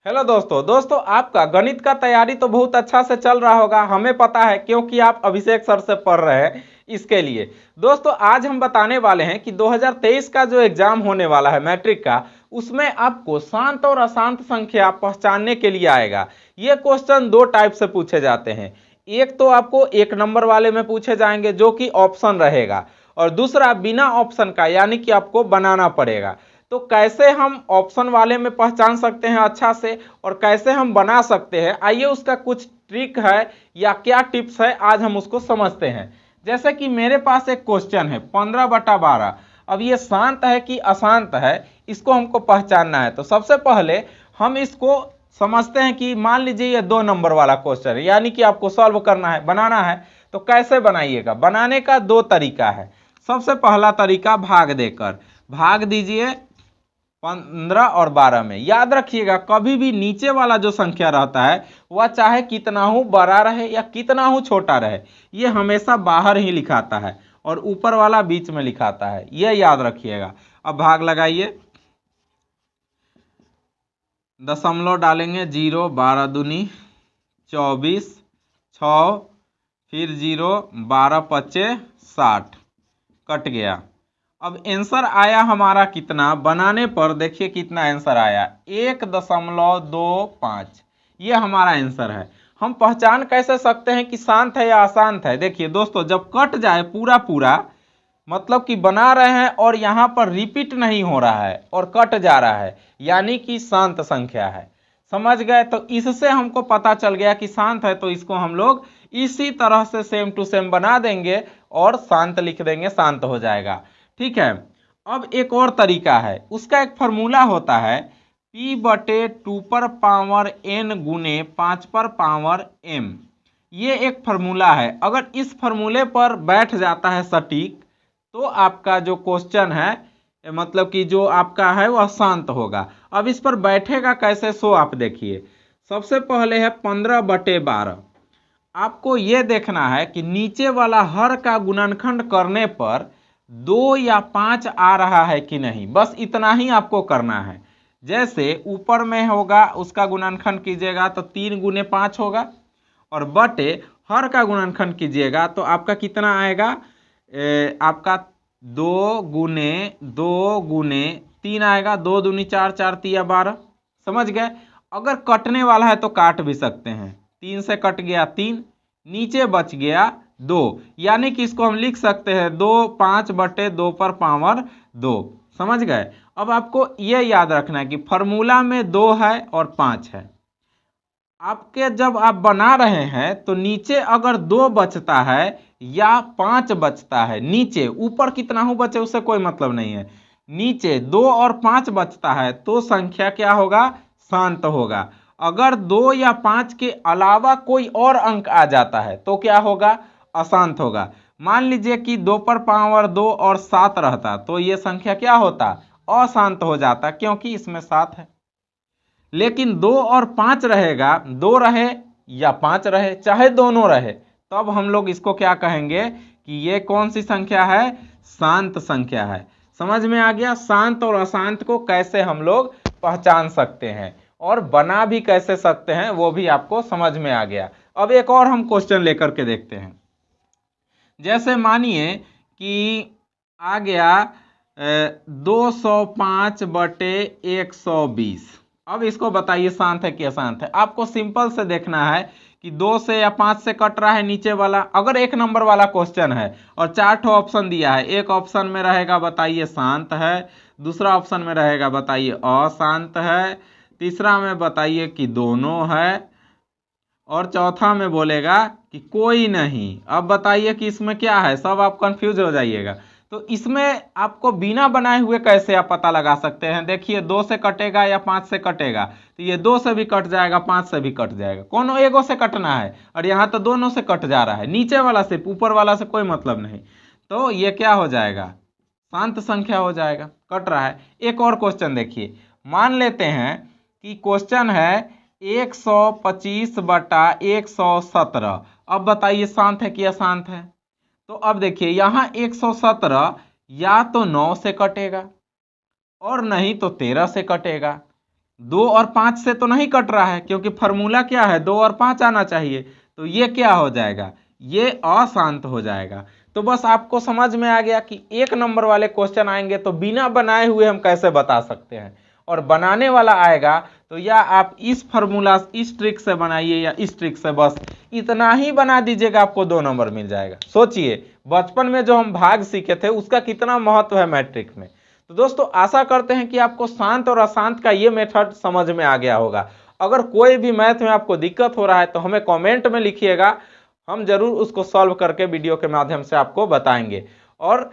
Hello दोस्तों आपका गणित का तैयारी तो बहुत अच्छा से चल रहा होगा, हमें पता है क्योंकि आप अभिषेक सर से पढ़ रहे हैं। इसके लिए दोस्तों आज हम बताने वाले हैं कि 2023 का जो एग्जाम होने वाला है मैट्रिक का, उसमें आपको शांत और अशांत संख्या पहचानने के लिए आएगा। ये क्वेश्चन दो टाइप से पूछे जाते हैं। एक तो आपको एक नंबर वाले में पूछे जाएंगे जो कि ऑप्शन रहेगा, और दूसरा बिना ऑप्शन का यानी कि आपको बनाना पड़ेगा। तो कैसे हम ऑप्शन वाले में पहचान सकते हैं अच्छा से और कैसे हम बना सकते हैं, आइए उसका कुछ ट्रिक है या क्या टिप्स है आज हम उसको समझते हैं। जैसे कि मेरे पास एक क्वेश्चन है 15/12। अब ये शांत है कि अशांत है, इसको हमको पहचानना है। तो सबसे पहले हम इसको समझते हैं कि मान लीजिए ये 2 नंबर वाला क्वेश्चन है, यानी कि आपको सॉल्व करना है, बनाना है। तो कैसे बनाइएगा? बनाने का दो तरीका है। सबसे पहला तरीका भाग देकर, भाग दीजिए 15 और 12 में। याद रखिएगा कभी भी नीचे वाला जो संख्या रहता है वह चाहे कितना हो बड़ा रहे या कितना हो छोटा रहे, ये हमेशा बाहर ही लिखाता है और ऊपर वाला बीच में लिखाता है, यह याद रखिएगा। अब भाग लगाइए, दशमलव डालेंगे 0, 12 दूनी 24, 6 फिर 0, 12 पच्चे 60, कट गया। अब आंसर आया हमारा कितना? बनाने पर देखिए कितना आंसर आया, 1.25। ये हमारा आंसर है। हम पहचान कैसे सकते हैं कि शांत है या अशांत है? देखिए दोस्तों, जब कट जाए पूरा पूरा, मतलब कि बना रहे हैं और यहां पर रिपीट नहीं हो रहा है और कट जा रहा है, यानी कि शांत संख्या है। समझ गए? तो इससे हमको पता चल गया कि शांत है, तो इसको हम लोग इसी तरह से सेम टू सेम बना देंगे और शांत लिख देंगे, शांत हो जाएगा। ठीक है। अब एक और तरीका है, उसका एक फॉर्मूला होता है P/2 पर पावर n गुने 5 पर पावर m। ये एक फॉर्मूला है, अगर इस फॉर्मूले पर बैठ जाता है सटीक, तो आपका जो क्वेश्चन है, मतलब कि जो आपका है वह शांत होगा। अब इस पर बैठेगा कैसे, सो आप देखिए। सबसे पहले है 15/12। आपको यह देखना है कि नीचे वाला हर का गुणनखंड करने पर 2 या 5 आ रहा है कि नहीं, बस इतना ही आपको करना है। जैसे ऊपर में होगा उसका गुणनखंड कीजिएगा तो 3 गुने 5 होगा, और बटे हर का गुणनखंड कीजिएगा तो आपका कितना आएगा? आपका 2 गुने 3 आएगा, 2 दूनी 4, 4 तिया 12। समझ गए? अगर कटने वाला है तो काट भी सकते हैं, 3 से कट गया 3, नीचे बच गया 2, यानी कि इसको हम लिख सकते हैं 2 5/2 पर पावर 2। समझ गए? अब आपको यह याद रखना है कि फॉर्मूला में 2 है और 5 है। आपके जब आप बना रहे हैं तो नीचे अगर 2 बचता है या 5 बचता है, नीचे, ऊपर कितना हो बचे उससे कोई मतलब नहीं है, नीचे 2 और 5 बचता है तो संख्या क्या होगा? शांत होगा। अगर 2 या 5 के अलावा कोई और अंक आ जाता है तो क्या होगा? अशांत होगा। मान लीजिए कि 2 पर पावर 2 और 7 रहता तो यह संख्या क्या होता? अशांत हो जाता, क्योंकि इसमें 7 है। लेकिन 2 और 5 रहेगा, 2 रहे या 5 रहे, चाहे दोनों रहे, तब हम लोग इसको क्या कहेंगे कि ये कौन सी संख्या है? शांत संख्या है। समझ में आ गया? शांत और अशांत को कैसे हम लोग पहचान सकते हैं और बना भी कैसे सकते हैं, वो भी आपको समझ में आ गया। अब एक और हम क्वेश्चन लेकर के देखते हैं। जैसे मानिए कि आ गया 205/120। अब इसको बताइए शांत है कि अशांत है। आपको सिंपल से देखना है कि 2 से या 5 से कट रहा है नीचे वाला। अगर एक नंबर वाला क्वेश्चन है और 4 ठो ऑप्शन दिया है, एक ऑप्शन में रहेगा बताइए शांत है, दूसरा ऑप्शन में रहेगा बताइए अशांत है, तीसरा में बताइए कि दोनों है, और चौथा में बोलेगा कि कोई नहीं। अब बताइए कि इसमें क्या है, सब आप कंफ्यूज हो जाइएगा। तो इसमें आपको बिना बनाए हुए कैसे आप पता लगा सकते हैं? देखिए 2 से कटेगा या 5 से कटेगा, तो ये 2 से भी कट जाएगा, 5 से भी कट जाएगा, कोनो एगो से कटना है, और यहाँ तो दोनों से कट जा रहा है, नीचे वाला से, ऊपर वाला से कोई मतलब नहीं। तो ये क्या हो जाएगा? शांत संख्या हो जाएगा, कट रहा है। एक और क्वेश्चन देखिए, मान लेते हैं कि क्वेश्चन है 125/117। अब बताइए शांत है कि अशांत है? तो अब देखिए यहां 117 या तो 9 से कटेगा और नहीं तो 13 से कटेगा। 2 और 5 से तो नहीं कट रहा है, क्योंकि फॉर्मूला क्या है, 2 और 5 आना चाहिए। तो ये क्या हो जाएगा, ये अशांत हो जाएगा। तो बस आपको समझ में आ गया कि 1 नंबर वाले क्वेश्चन आएंगे तो बिना बनाए हुए हम कैसे बता सकते हैं, और बनाने वाला आएगा तो या आप इस फॉर्मूला इस ट्रिक से बनाइए या इस ट्रिक से, बस इतना ही बना दीजिएगा, आपको 2 नंबर मिल जाएगा। सोचिए बचपन में जो हम भाग सीखे थे उसका कितना महत्व है मैट्रिक में। तो दोस्तों आशा करते हैं कि आपको शांत और अशांत का ये मेथड समझ में आ गया होगा। अगर कोई भी मैथ में आपको दिक्कत हो रहा है तो हमें कमेंट में लिखिएगा, हम जरूर उसको सॉल्व करके वीडियो के माध्यम से आपको बताएंगे। और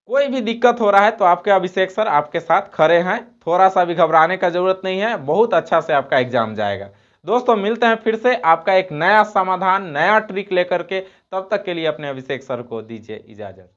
कोई भी दिक्कत हो रहा है तो आपके अभिषेक सर आपके साथ खड़े हैं, थोड़ा सा भी घबराने का जरूरत नहीं है, बहुत अच्छा से आपका एग्जाम जाएगा। दोस्तों मिलते हैं फिर से आपका एक नया समाधान, नया ट्रिक लेकर के, तब तक के लिए अपने अभिषेक सर को दीजिए इजाजत।